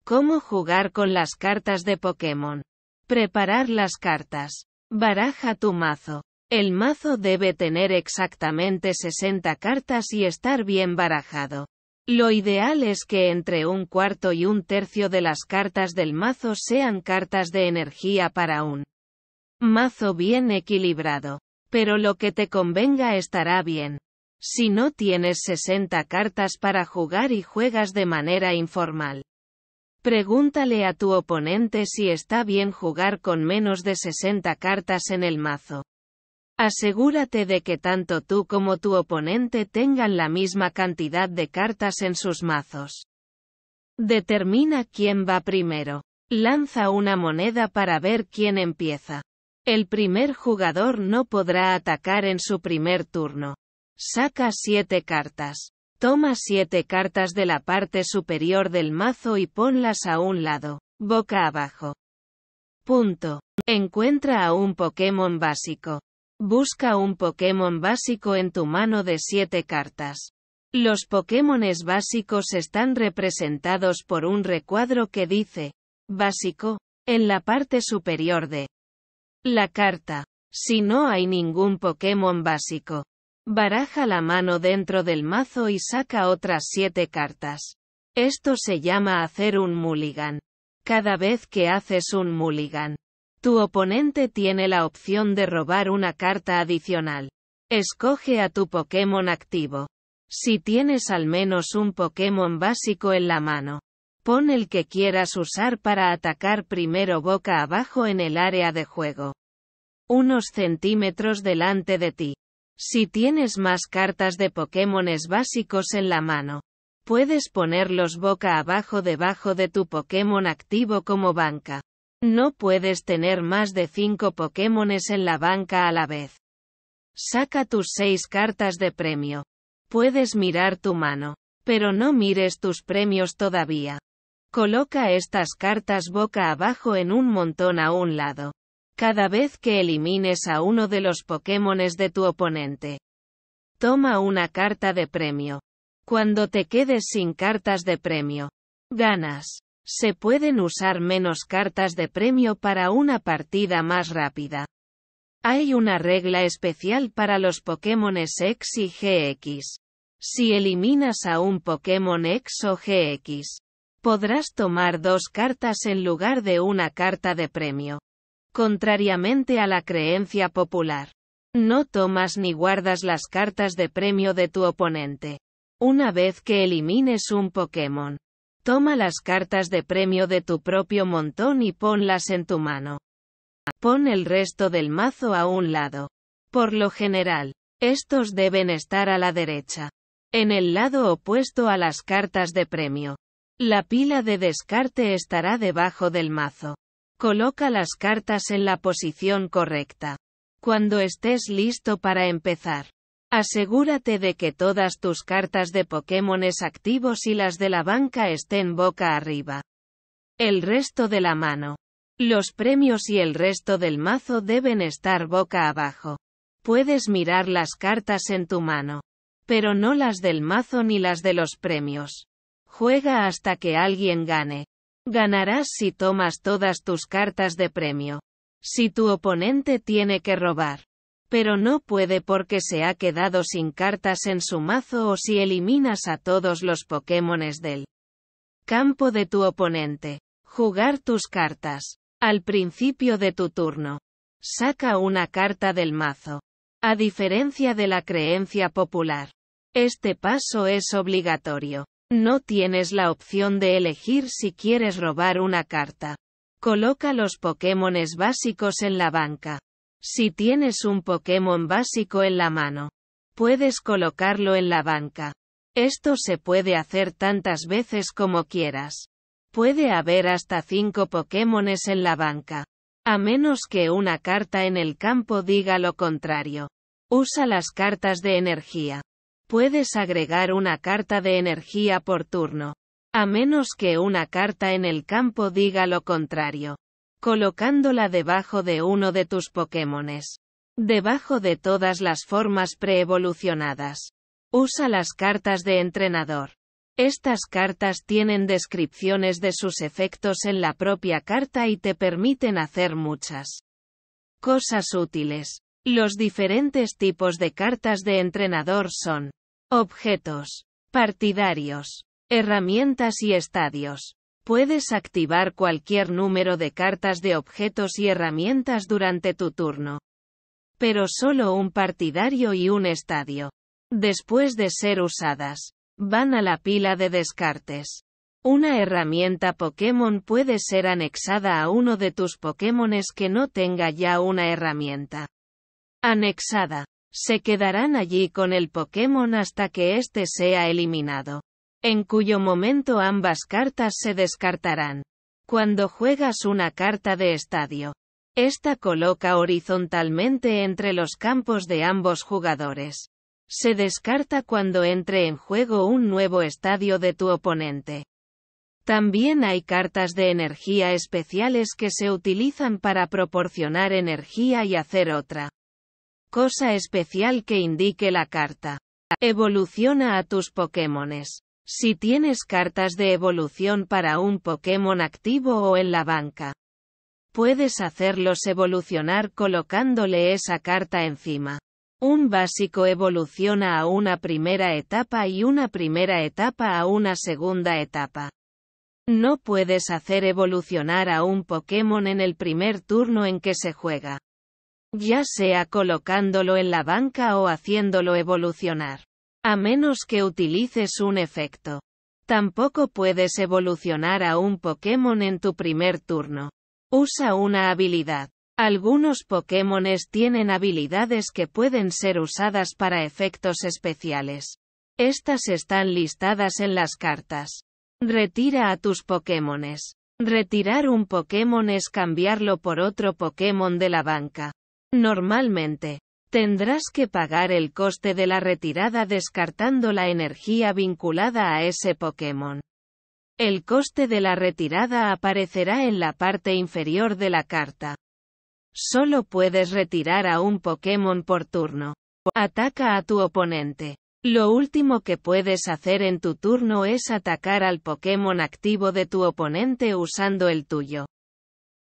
¿Cómo jugar con las cartas de Pokémon? Preparar las cartas. Baraja tu mazo. El mazo debe tener exactamente 60 cartas y estar bien barajado. Lo ideal es que entre un cuarto y un tercio de las cartas del mazo sean cartas de energía para un mazo bien equilibrado. Pero lo que te convenga estará bien. Si no tienes 60 cartas para jugar y juegas de manera informal, pregúntale a tu oponente si está bien jugar con menos de 60 cartas en el mazo. Asegúrate de que tanto tú como tu oponente tengan la misma cantidad de cartas en sus mazos. Determina quién va primero. Lanza una moneda para ver quién empieza. El primer jugador no podrá atacar en su primer turno. Saca 7 cartas. Toma 7 cartas de la parte superior del mazo y ponlas a un lado, boca abajo. Punto. Encuentra a un Pokémon básico. Busca un Pokémon básico en tu mano de 7 cartas. Los Pokémones básicos están representados por un recuadro que dice básico en la parte superior de la carta. Si no hay ningún Pokémon básico, baraja la mano dentro del mazo y saca otras 7 cartas. Esto se llama hacer un mulligan. Cada vez que haces un mulligan, tu oponente tiene la opción de robar una carta adicional. Escoge a tu Pokémon activo. Si tienes al menos un Pokémon básico en la mano, pon el que quieras usar para atacar primero boca abajo en el área de juego. Unos centímetros delante de ti. Si tienes más cartas de Pokémones básicos en la mano, puedes ponerlos boca abajo debajo de tu Pokémon activo como banca. No puedes tener más de 5 Pokémones en la banca a la vez. Saca tus 6 cartas de premio. Puedes mirar tu mano, pero no mires tus premios todavía. Coloca estas cartas boca abajo en un montón a un lado. Cada vez que elimines a uno de los Pokémones de tu oponente, toma una carta de premio. Cuando te quedes sin cartas de premio, ganas. Se pueden usar menos cartas de premio para una partida más rápida. Hay una regla especial para los Pokémones X y GX. Si eliminas a un Pokémon X o GX, podrás tomar 2 cartas en lugar de una carta de premio. Contrariamente a la creencia popular, no tomas ni guardas las cartas de premio de tu oponente. Una vez que elimines un Pokémon, toma las cartas de premio de tu propio montón y ponlas en tu mano. Pon el resto del mazo a un lado. Por lo general, estos deben estar a la derecha, en el lado opuesto a las cartas de premio. La pila de descarte estará debajo del mazo. Coloca las cartas en la posición correcta. Cuando estés listo para empezar, asegúrate de que todas tus cartas de Pokémones activos y las de la banca estén boca arriba. El resto de la mano, los premios y el resto del mazo deben estar boca abajo. Puedes mirar las cartas en tu mano, pero no las del mazo ni las de los premios. Juega hasta que alguien gane. Ganarás si tomas todas tus cartas de premio. Si tu oponente tiene que robar, pero no puede porque se ha quedado sin cartas en su mazo o si eliminas a todos los Pokémones del campo de tu oponente. Jugar tus cartas. Al principio de tu turno, saca una carta del mazo. A diferencia de la creencia popular, este paso es obligatorio. No tienes la opción de elegir si quieres robar una carta. Coloca los Pokémones básicos en la banca. Si tienes un Pokémon básico en la mano, puedes colocarlo en la banca. Esto se puede hacer tantas veces como quieras. Puede haber hasta 5 Pokémones en la banca, a menos que una carta en el campo diga lo contrario. Usa las cartas de energía. Puedes agregar una carta de energía por turno, a menos que una carta en el campo diga lo contrario, colocándola debajo de uno de tus Pokémones. Debajo de todas las formas preevolucionadas. Usa las cartas de entrenador. Estas cartas tienen descripciones de sus efectos en la propia carta y te permiten hacer muchas cosas útiles. Los diferentes tipos de cartas de entrenador son objetos, partidarios, herramientas y estadios. Puedes activar cualquier número de cartas de objetos y herramientas durante tu turno. Pero solo un partidario y un estadio. Después de ser usadas, van a la pila de descartes. Una herramienta Pokémon puede ser anexada a uno de tus Pokémones que no tenga ya una herramienta anexada. Se quedarán allí con el Pokémon hasta que éste sea eliminado, en cuyo momento ambas cartas se descartarán. Cuando juegas una carta de estadio, esta coloca horizontalmente entre los campos de ambos jugadores. Se descarta cuando entre en juego un nuevo estadio de tu oponente. También hay cartas de energía especiales que se utilizan para proporcionar energía y hacer otra cosa especial que indique la carta. Evoluciona a tus Pokémones. Si tienes cartas de evolución para un Pokémon activo o en la banca, puedes hacerlos evolucionar colocándole esa carta encima. Un básico evoluciona a una primera etapa y una primera etapa a una segunda etapa. No puedes hacer evolucionar a un Pokémon en el primer turno en que se juega, ya sea colocándolo en la banca o haciéndolo evolucionar, a menos que utilices un efecto. Tampoco puedes evolucionar a un Pokémon en tu primer turno. Usa una habilidad. Algunos Pokémones tienen habilidades que pueden ser usadas para efectos especiales. Estas están listadas en las cartas. Retira a tus Pokémones. Retirar un Pokémon es cambiarlo por otro Pokémon de la banca. Normalmente, tendrás que pagar el coste de la retirada descartando la energía vinculada a ese Pokémon. El coste de la retirada aparecerá en la parte inferior de la carta. Solo puedes retirar a un Pokémon por turno. Ataca a tu oponente. Lo último que puedes hacer en tu turno es atacar al Pokémon activo de tu oponente usando el tuyo.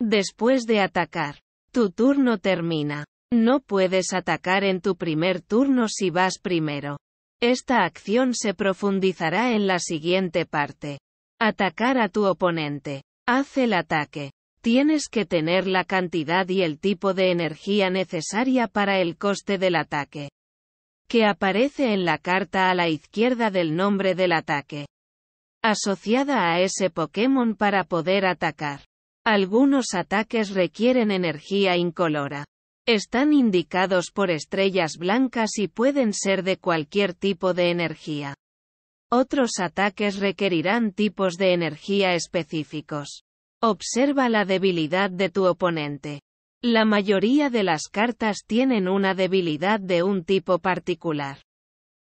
Después de atacar, tu turno termina. No puedes atacar en tu primer turno si vas primero. Esta acción se profundizará en la siguiente parte. Atacar a tu oponente. Haz el ataque. Tienes que tener la cantidad y el tipo de energía necesaria para el coste del ataque, que aparece en la carta a la izquierda del nombre del ataque, asociada a ese Pokémon para poder atacar. Algunos ataques requieren energía incolora. Están indicados por estrellas blancas y pueden ser de cualquier tipo de energía. Otros ataques requerirán tipos de energía específicos. Observa la debilidad de tu oponente. La mayoría de las cartas tienen una debilidad de un tipo particular.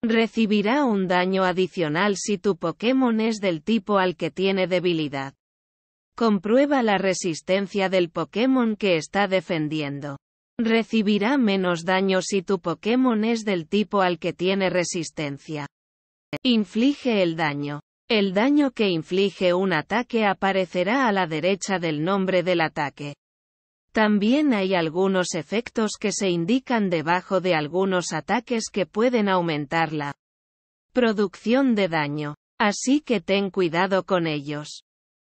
Recibirá un daño adicional si tu Pokémon es del tipo al que tiene debilidad. Comprueba la resistencia del Pokémon que está defendiendo. Recibirá menos daño si tu Pokémon es del tipo al que tiene resistencia. Inflige el daño. El daño que inflige un ataque aparecerá a la derecha del nombre del ataque. También hay algunos efectos que se indican debajo de algunos ataques que pueden aumentar la producción de daño. Así que ten cuidado con ellos.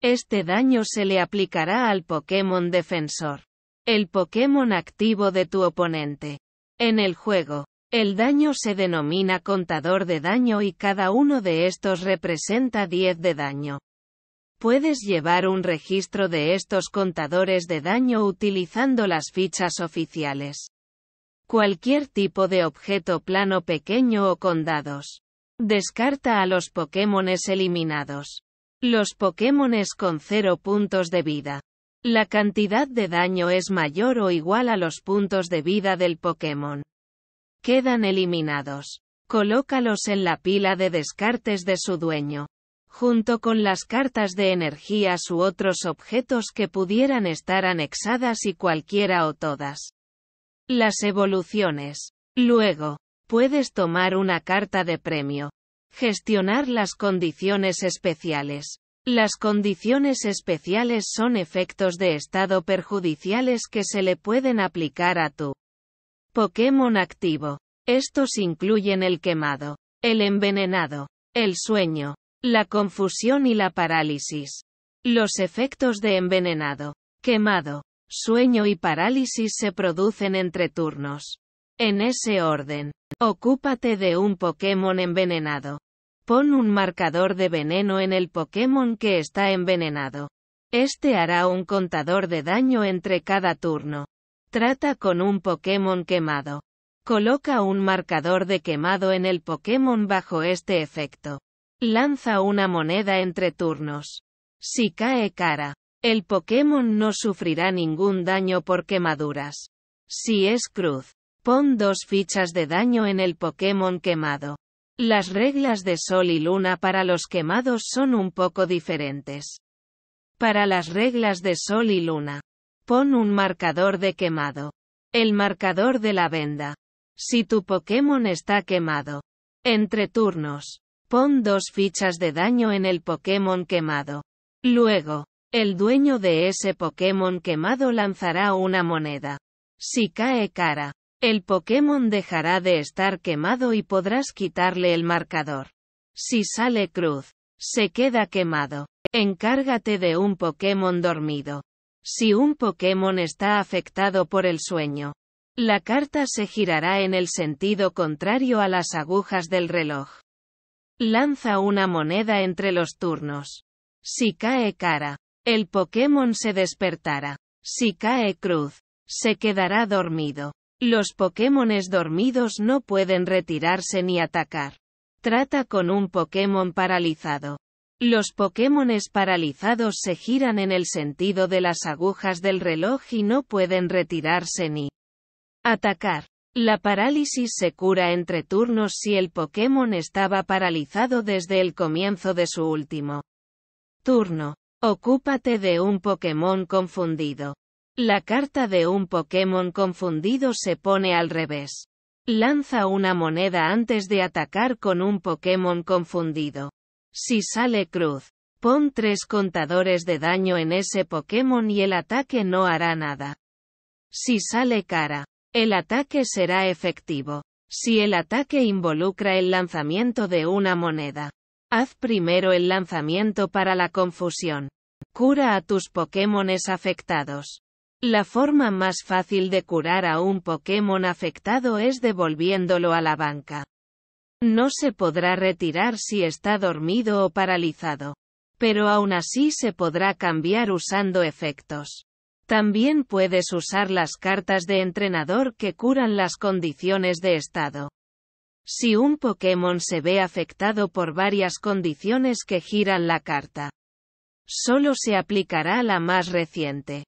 Este daño se le aplicará al Pokémon defensor, el Pokémon activo de tu oponente. En el juego, el daño se denomina contador de daño y cada uno de estos representa 10 de daño. Puedes llevar un registro de estos contadores de daño utilizando las fichas oficiales. Cualquier tipo de objeto plano pequeño o con dados. Descarta a los Pokémones eliminados. Los Pokémones con 0 puntos de vida. La cantidad de daño es mayor o igual a los puntos de vida del Pokémon. Quedan eliminados. Colócalos en la pila de descartes de su dueño, junto con las cartas de energías u otros objetos que pudieran estar anexadas y cualquiera o todas las evoluciones. Luego, puedes tomar una carta de premio. Gestionar las condiciones especiales. Las condiciones especiales son efectos de estado perjudiciales que se le pueden aplicar a tu Pokémon activo. Estos incluyen el quemado, el envenenado, el sueño, la confusión y la parálisis. Los efectos de envenenado, quemado, sueño y parálisis se producen entre turnos. En ese orden, ocúpate de un Pokémon envenenado. Pon un marcador de veneno en el Pokémon que está envenenado. Este hará un contador de daño entre cada turno. Trata con un Pokémon quemado. Coloca un marcador de quemado en el Pokémon bajo este efecto. Lanza una moneda entre turnos. Si cae cara, el Pokémon no sufrirá ningún daño por quemaduras. Si es cruz, pon 2 fichas de daño en el Pokémon quemado. Las reglas de Sol y Luna para los quemados son un poco diferentes. Para las reglas de Sol y Luna, pon un marcador de quemado. El marcador de la venda. Si tu Pokémon está quemado. Entre turnos, pon 2 fichas de daño en el Pokémon quemado. Luego, el dueño de ese Pokémon quemado lanzará una moneda. Si cae cara, el Pokémon dejará de estar quemado y podrás quitarle el marcador. Si sale cruz, se queda quemado. Encárgate de un Pokémon dormido. Si un Pokémon está afectado por el sueño, la carta se girará en el sentido contrario a las agujas del reloj. Lanza una moneda entre los turnos. Si cae cara, el Pokémon se despertará. Si cae cruz, se quedará dormido. Los Pokémones dormidos no pueden retirarse ni atacar. Trata con un Pokémon paralizado. Los Pokémones paralizados se giran en el sentido de las agujas del reloj y no pueden retirarse ni atacar. La parálisis se cura entre turnos si el Pokémon estaba paralizado desde el comienzo de su último turno. Ocúpate de un Pokémon confundido. La carta de un Pokémon confundido se pone al revés. Lanza una moneda antes de atacar con un Pokémon confundido. Si sale cruz, pon 3 contadores de daño en ese Pokémon y el ataque no hará nada. Si sale cara, el ataque será efectivo. Si el ataque involucra el lanzamiento de una moneda, haz primero el lanzamiento para la confusión. Cura a tus Pokémones afectados. La forma más fácil de curar a un Pokémon afectado es devolviéndolo a la banca. No se podrá retirar si está dormido o paralizado. Pero aún así se podrá cambiar usando efectos. También puedes usar las cartas de entrenador que curan las condiciones de estado. Si un Pokémon se ve afectado por varias condiciones que giran la carta, solo se aplicará la más reciente.